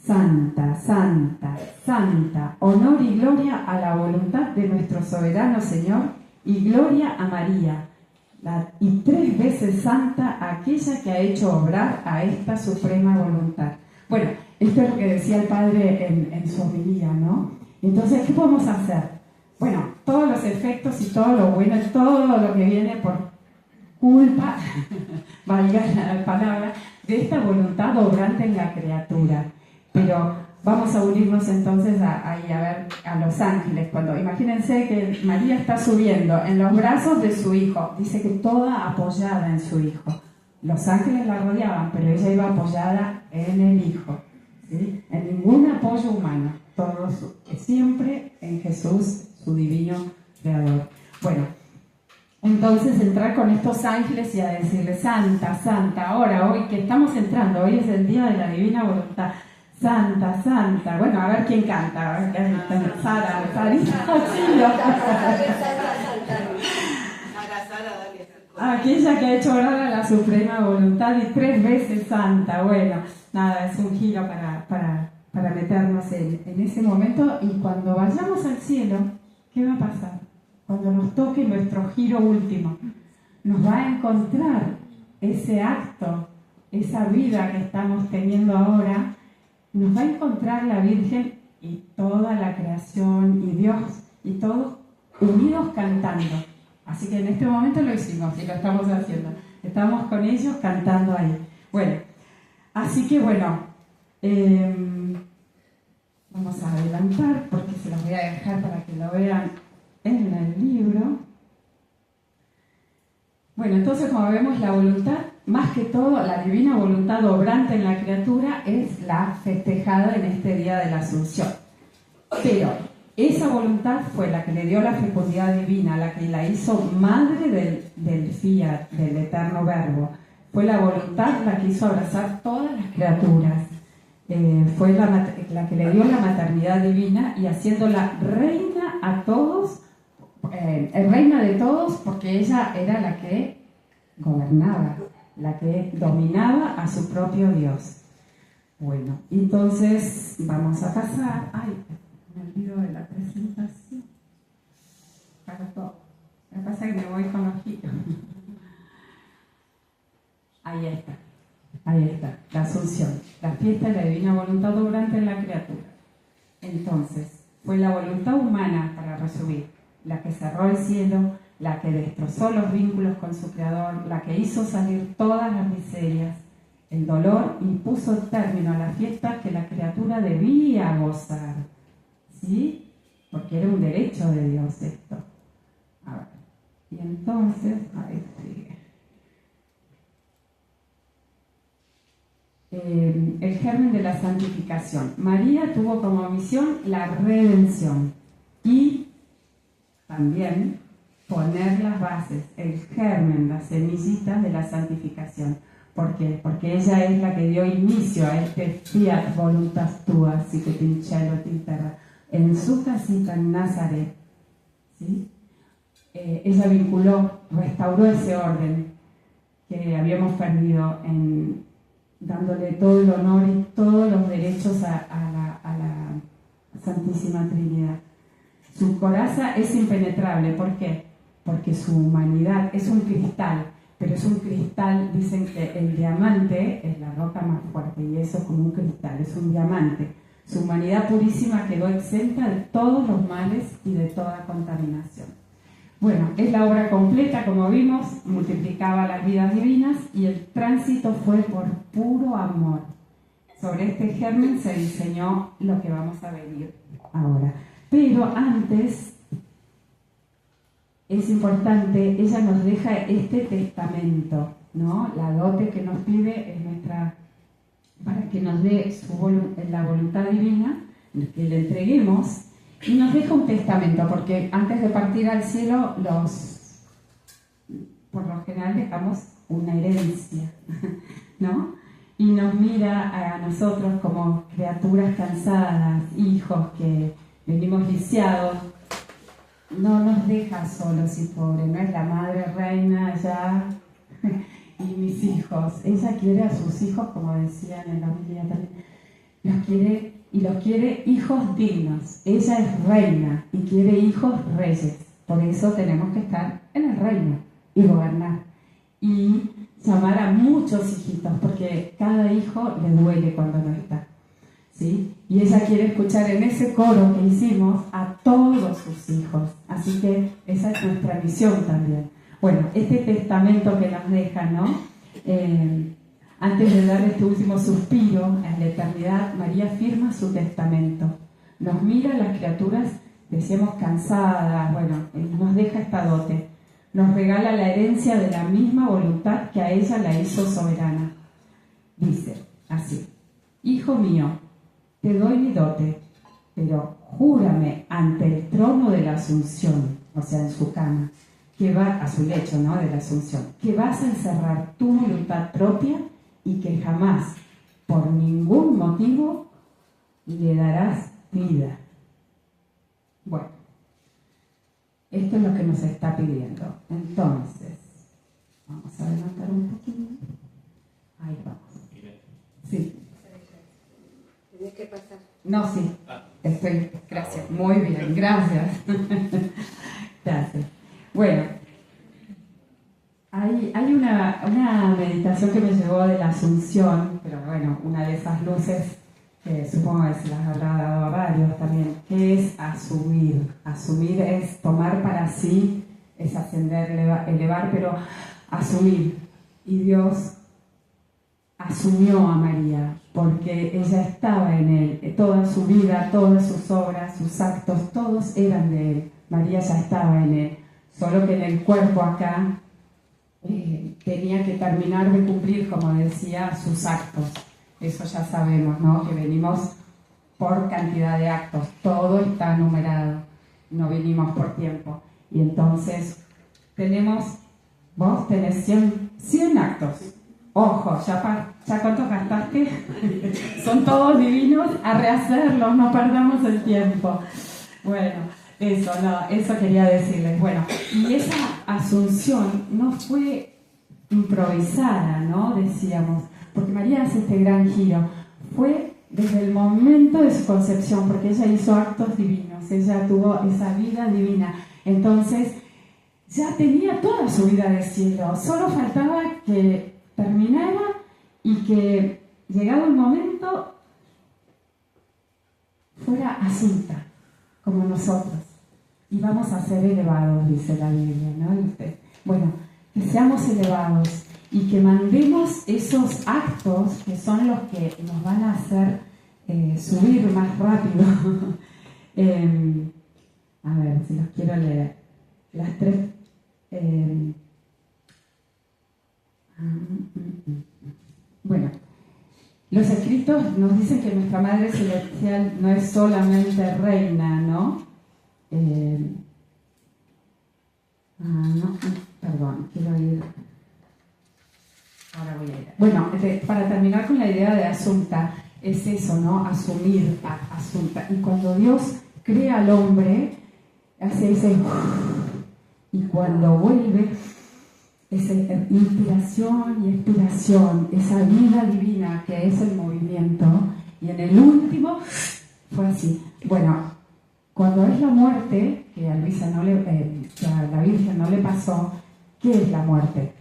Santa, Santa, Santa, honor y gloria a la voluntad de nuestro soberano Señor y gloria a María, y 3 veces santa aquella que ha hecho obrar a esta suprema voluntad. Bueno, esto es lo que decía el Padre en su homilía, ¿no? Entonces, ¿qué podemos hacer? Bueno, todos los efectos y todo lo bueno, todo lo que viene por culpa, valga la palabra, de esta voluntad obrante en la criatura. Pero vamos a unirnos entonces a ver a los ángeles. Imagínense que María está subiendo en los brazos de su hijo. Dice que toda apoyada en su hijo. Los ángeles la rodeaban, pero ella iba apoyada en el hijo, ¿sí? En ningún apoyo humano. Siempre en Jesús, su divino Creador. Bueno, entonces entrar con estos ángeles y a decirle, Santa, Santa, ahora, hoy que estamos entrando, hoy es el día de la divina voluntad. Santa, Santa. Bueno, a ver quién canta. Sara, aquella que ha hecho orar a la suprema voluntad y 3 veces Santa. Bueno, nada, es un giro para meternos en ese momento. Y cuando vayamos al cielo, ¿qué va a pasar? Cuando nos toque nuestro giro último, nos va a encontrar ese acto, esa vida que estamos teniendo ahora. Nos va a encontrar la Virgen y toda la creación y Dios y todos unidos cantando. Así que en este momento lo hicimos y lo estamos haciendo. Estamos con ellos cantando ahí. Bueno, así que bueno, vamos a adelantar porque se los voy a dejar para que lo vean en el libro. Bueno, entonces como vemos la voluntad, más que todo la divina voluntad obrante en la criatura es la festejada en este día de la Asunción. Pero esa voluntad fue la que le dio la fecundidad divina, la que la hizo madre del fiat, del eterno verbo. Fue la voluntad la que hizo abrazar todas las criaturas. Fue la que le dio la maternidad divina y haciéndola reina a todos, reina de todos, porque ella era la que gobernaba, la que dominaba a su propio Dios. Bueno, entonces vamos a pasar. Ay, me olvido de la presentación. Para todo. Lo que pasa es que me voy con los giros. Ahí está, la Asunción, la fiesta de la Divina Voluntad obrante en la criatura. Entonces, fue la voluntad humana, para resumir, la que cerró el cielo, la que destrozó los vínculos con su Creador, la que hizo salir todas las miserias, el dolor y puso término a las fiestas que la criatura debía gozar. ¿Sí? Porque era un derecho de Dios esto. A ver, y entonces, ahí sigue. El germen de la santificación. María tuvo como misión la redención y también poner las bases, el germen, las semillitas de la santificación. ¿Por qué? Porque ella es la que dio inicio a este fiat voluntas tua, sicut in cielo et in terra, en su casita en Nazaret. ¿Sí? Ella vinculó, restauró ese orden que habíamos perdido dándole todo el honor y todos los derechos a la Santísima Trinidad. Su coraza es impenetrable. ¿Por qué? Porque su humanidad es un cristal, pero es un cristal, dicen que el diamante es la roca más fuerte y eso es como un cristal, es un diamante. Su humanidad purísima quedó exenta de todos los males y de toda contaminación. Bueno, es la obra completa, como vimos, multiplicaba las vidas divinas y el tránsito fue por puro amor. Sobre este germen se diseñó lo que vamos a venir ahora. Pero antes, es importante, ella nos deja este testamento, ¿no? La dote que nos pide es nuestra, para que nos dé la voluntad divina, que le entreguemos. Y nos deja un testamento, porque antes de partir al cielo, por lo general dejamos una herencia, ¿no? Y nos mira a nosotros como criaturas cansadas, hijos que venimos lisiados. No nos deja solos y pobres, no es la madre reina ya y mis hijos. Ella quiere a sus hijos, como decían en la Biblia también, los quiere hijos dignos. Ella es reina y quiere hijos reyes. Por eso tenemos que estar en el reino y gobernar. Y llamar a muchos hijitos, porque cada hijo le duele cuando no está. ¿Sí? Y ella quiere escuchar en ese coro que hicimos a todos sus hijos. Así que esa es nuestra misión también. Bueno, este testamento que nos deja, ¿no? Antes de dar este último suspiro en la eternidad, María firma su testamento. Nos mira a las criaturas, decíamos cansadas, bueno, nos deja esta dote. Nos regala la herencia de la misma voluntad que a ella la hizo soberana. Dice así: Hijo mío, te doy mi dote, pero júrame ante el trono de la Asunción, o sea, en su cama, que va a su lecho, ¿no?, de la Asunción, que vas a encerrar tu voluntad propia y que jamás, por ningún motivo, le darás vida. Bueno, esto es lo que nos está pidiendo. Entonces, vamos a adelantar un poquito. Ahí vamos. Sí. ¿Tienes que pasar? No, sí. Estoy. Gracias. Muy bien. Gracias. Gracias. Bueno, hay una meditación que me llegó de la Asunción, pero bueno, una de esas luces que supongo que se las habrá dado a varios también, que es asumir. Asumir es tomar para sí, es ascender, elevar, pero asumir. Y Dios asumió a María, porque ella estaba en Él. Toda su vida, todas sus obras, sus actos, todos eran de Él. María ya estaba en Él. Solo que en el cuerpo acá tenía que terminar de cumplir, como decía, sus actos. Eso ya sabemos, ¿no? Que venimos por cantidad de actos. Todo está numerado. No venimos por tiempo. Y entonces vos tenés 100 actos. Ojo, ¿ya cuántos gastaste? Son todos divinos, a rehacerlos, no perdamos el tiempo. Bueno, eso quería decirles. Bueno, y esa asunción no fue improvisada, ¿no? Decíamos, porque María hace este gran giro. fue desde el momento de su concepción, porque ella hizo actos divinos, ella tuvo esa vida divina. Entonces, ya tenía toda su vida de cielo, solo faltaba que terminara y que, llegado el momento, fuera asunta, como nosotros. Y vamos a ser elevados, dice la Biblia, ¿no? Bueno, que seamos elevados y que mandemos esos actos que son los que nos van a hacer subir más rápido. A ver, si los quiero leer. Las tres... Bueno, los escritos nos dicen que nuestra Madre Celestial no es solamente reina, ¿no? No, perdón, quiero ir... Ahora voy a ir. Bueno, para terminar con la idea de Asunta, es eso, ¿no? Asumir a Asunta. Y cuando Dios crea al hombre, hace ese... Y cuando vuelve, esa inspiración y expiración, esa vida divina que es el movimiento. Y en el último, fue así. Bueno, cuando es la muerte, que a Luisa que a la Virgen no le pasó, ¿qué es la muerte?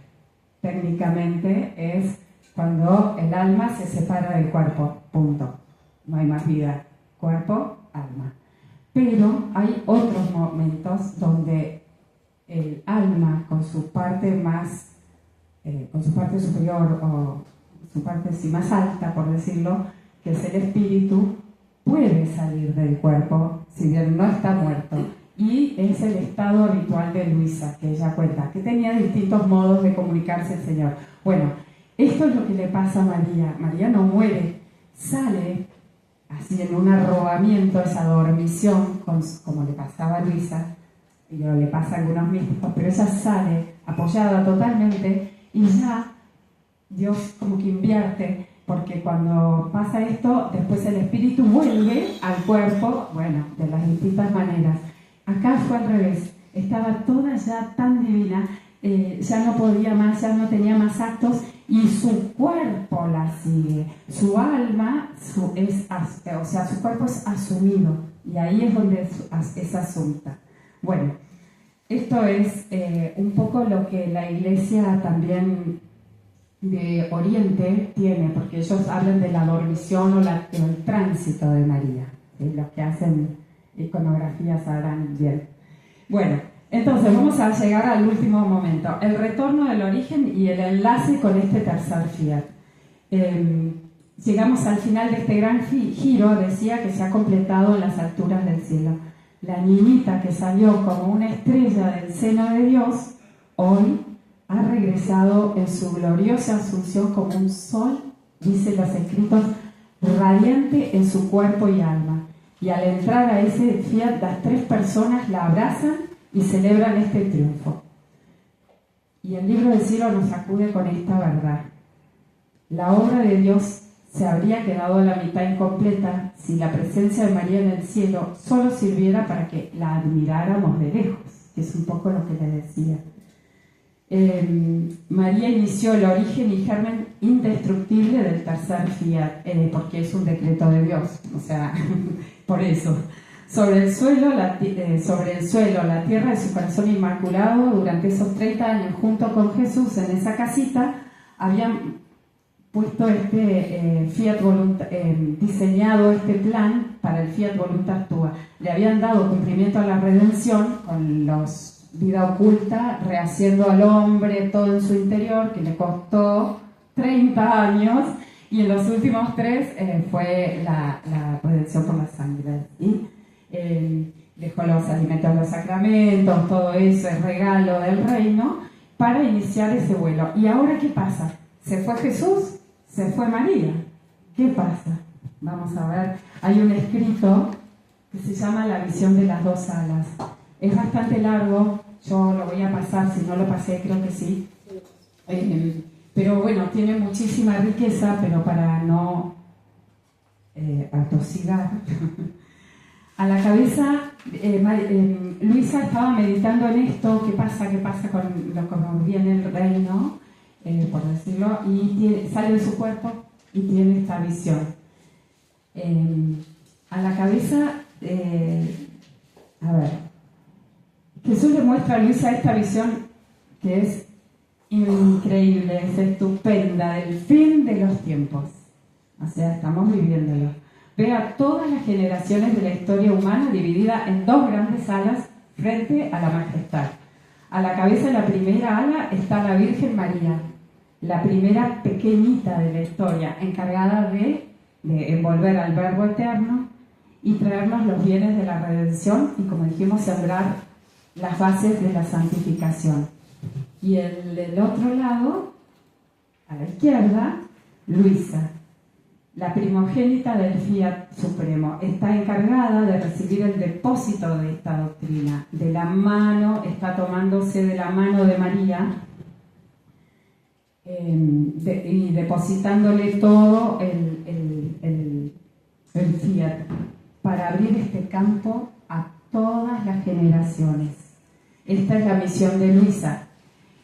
Técnicamente es cuando el alma se separa del cuerpo, punto. No hay más vida. Cuerpo, alma. Pero hay otros momentos donde el alma, con su parte más, con su parte superior o su parte más alta, por decirlo, que es el espíritu, puede salir del cuerpo, si bien no está muerto. Y es el estado habitual de Luisa, que ella cuenta, que tenía distintos modos de comunicarse al Señor. Bueno, esto es lo que le pasa a María. María no muere, sale así en un arrobamiento, esa dormición, como le pasaba a Luisa, y le pasa a algunos místicos, pero ella sale apoyada totalmente y ya Dios como que invierte, porque cuando pasa esto, después el espíritu vuelve al cuerpo, bueno, de las distintas maneras. Acá fue al revés, estaba toda ya tan divina, ya no podía más, ya no tenía más actos y su cuerpo la sigue, su alma su cuerpo es asumido y ahí es donde es Asunta. Bueno, esto es un poco lo que la Iglesia también de Oriente tiene, porque ellos hablan de la dormición o el tránsito de María, ¿sí? Los que hacen iconografía sabrán bien. Bueno, entonces vamos a llegar al último momento, el retorno del origen y el enlace con este tercer fiat. Llegamos al final de este gran giro, decía que se ha completado en las alturas del cielo. La niñita que salió como una estrella del seno de Dios, hoy ha regresado en su gloriosa asunción como un sol, dicen los escritos, radiante en su cuerpo y alma. Y al entrar a ese fiat, las tres personas la abrazan y celebran este triunfo. Y el libro del cielo nos acude con esta verdad. La obra de Dios se habría quedado a la mitad incompleta si la presencia de María en el cielo solo sirviera para que la admiráramos de lejos, que es un poco lo que le decía. María inició el origen y germen indestructible del tercer fiat, porque es un decreto de Dios, o sea, por eso. Sobre el suelo, la tierra de su corazón inmaculado, durante esos 30 años, junto con Jesús en esa casita, habían puesto diseñado este plan para el Fiat Voluntas Tua. Le habían dado cumplimiento a la redención con los vida oculta, rehaciendo al hombre todo en su interior, que le costó 30 años, y en los últimos 3 fue la redención por la sangre. ¿Sí? Dejó los alimentos, los sacramentos, todo eso es regalo del reino, para iniciar ese vuelo. ¿Y ahora qué pasa? ¿Se fue Jesús? ¿Se fue María? ¿Qué pasa? Vamos a ver, hay un escrito que se llama La visión de las dos alas. Es bastante largo, yo lo voy a pasar, si no lo pasé creo que sí. Pero bueno, tiene muchísima riqueza, pero para no atosigar. A la cabeza, Luisa estaba meditando en esto, qué pasa con lo que nos viene el reino, por decirlo, y sale de su cuerpo y tiene esta visión. A la cabeza, Jesús le muestra a Luisa esta visión que es increíble, es estupenda, del fin de los tiempos. O sea, estamos viviéndolo. Ve a todas las generaciones de la historia humana dividida en dos grandes alas frente a la majestad. A la cabeza de la primera ala está la Virgen María, la primera pequeñita de la historia, encargada de envolver al Verbo Eterno y traernos los bienes de la redención y, como dijimos, sembrar las bases de la santificación. Y del otro lado, a la izquierda, Luisa, la primogénita del Fiat Supremo, está encargada de recibir el depósito de esta doctrina. Está tomándose de la mano de María y depositándole todo el Fiat para abrir este campo a todas las generaciones. Esta es la misión de Luisa.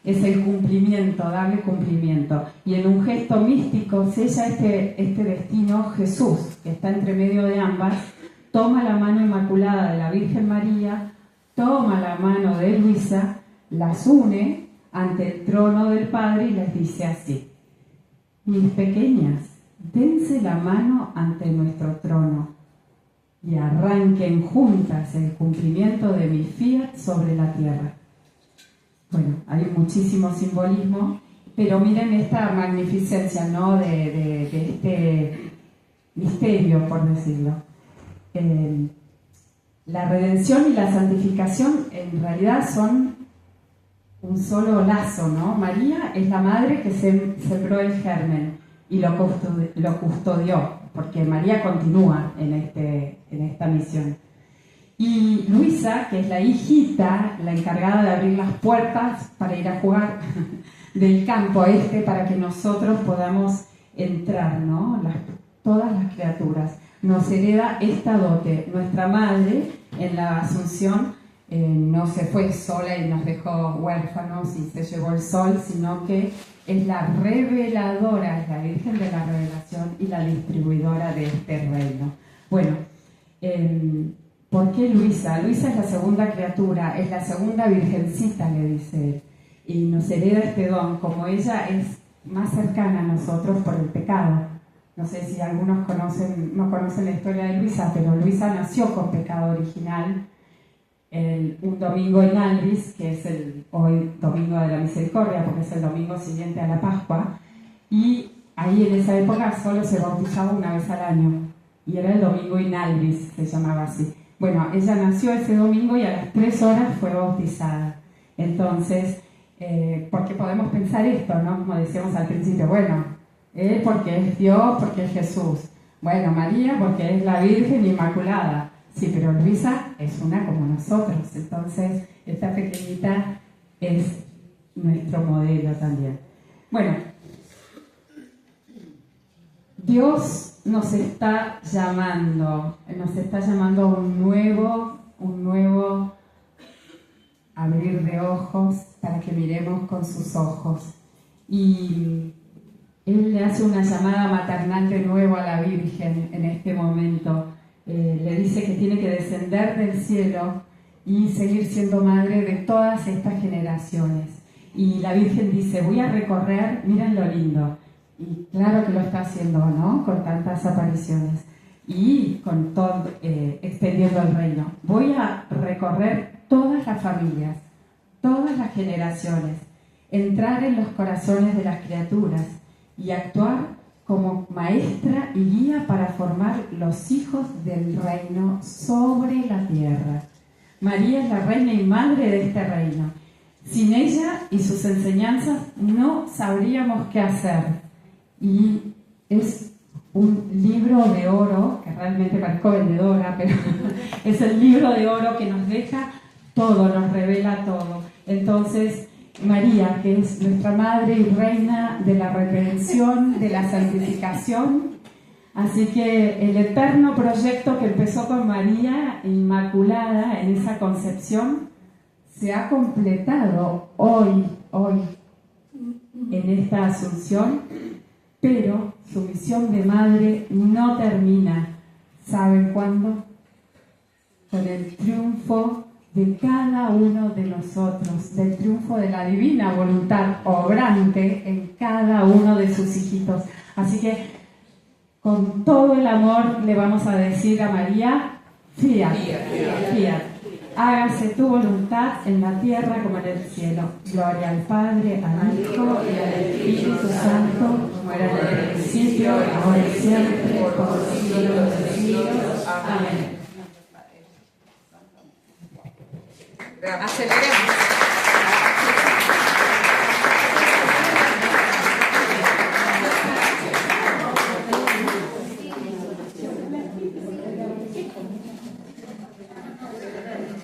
Es el cumplimiento, darle cumplimiento. Y en un gesto místico sella este destino Jesús, que está entre medio de ambas, toma la mano inmaculada de la Virgen María, toma la mano de Luisa, las une ante el trono del Padre y les dice así: mis pequeñas, dense la mano ante nuestro trono y arranquen juntas el cumplimiento de mi fiat sobre la tierra. Bueno, hay muchísimo simbolismo, pero miren esta magnificencia, ¿no?, de este misterio, por decirlo. La redención y la santificación en realidad son un solo lazo, ¿no? María es la madre que sembró el germen y lo custodió, porque María continúa en esta misión. Y Luisa, que es la hijita, la encargada de abrir las puertas para ir a jugar del campo para que nosotros podamos entrar, ¿no? Todas las criaturas. Nos hereda esta dote. Nuestra madre, en la Asunción, no se fue sola y nos dejó huérfanos y se llevó el sol, sino que es la reveladora, es la Virgen de la Revelación y la distribuidora de este reino. Bueno, ¿por qué Luisa? Luisa es la segunda criatura, es la segunda virgencita, le dice él, y nos hereda este don, como ella es más cercana a nosotros por el pecado. No sé si algunos no conocen la historia de Luisa, pero Luisa nació con pecado original un domingo en Albis, que es hoy domingo de la misericordia, porque es el domingo siguiente a la Pascua, y ahí en esa época solo se bautizaba una vez al año, y era el domingo in Albis, se llamaba así. Bueno, ella nació ese domingo y a las 3 horas fue bautizada. Entonces, porque podemos pensar esto, ¿no? Como decíamos al principio, bueno, él porque es Dios, porque es Jesús. Bueno, María porque es la Virgen Inmaculada. Sí, pero Luisa es una como nosotros. Entonces, esta pequeñita es nuestro modelo también. Bueno, Dios nos está llamando a un nuevo abrir de ojos para que miremos con sus ojos. Y Él le hace una llamada maternal de nuevo a la Virgen en este momento. Le dice que tiene que descender del cielo y seguir siendo madre de todas estas generaciones. Y la Virgen dice, voy a recorrer, miren lo lindo. Y claro que lo está haciendo, ¿no? Con tantas apariciones. Y con todo, extendiendo el reino. Voy a recorrer todas las familias, todas las generaciones, entrar en los corazones de las criaturas y actuar como maestra y guía para formar los hijos del reino sobre la tierra. María es la reina y madre de este reino. Sin ella y sus enseñanzas no sabríamos qué hacer. Y es un libro de oro, que realmente parezco vendedora, pero es el libro de oro que nos deja todo, nos revela todo. Entonces, María, que es nuestra madre y reina de la redención, de la santificación. Así que el eterno proyecto que empezó con María Inmaculada en esa concepción se ha completado hoy, en esta Asunción, pero su misión de madre no termina. ¿Saben cuándo? Con el triunfo de cada uno de nosotros, del triunfo de la divina voluntad obrante en cada uno de sus hijitos. Así que con todo el amor le vamos a decir a María, fiat, fiat. Hágase tu voluntad en la tierra como en el cielo. Gloria al Padre, al Hijo y al Espíritu Santo, como era en el principio, ahora y siempre, por los siglos de los siglos. Amén. Aceleremos.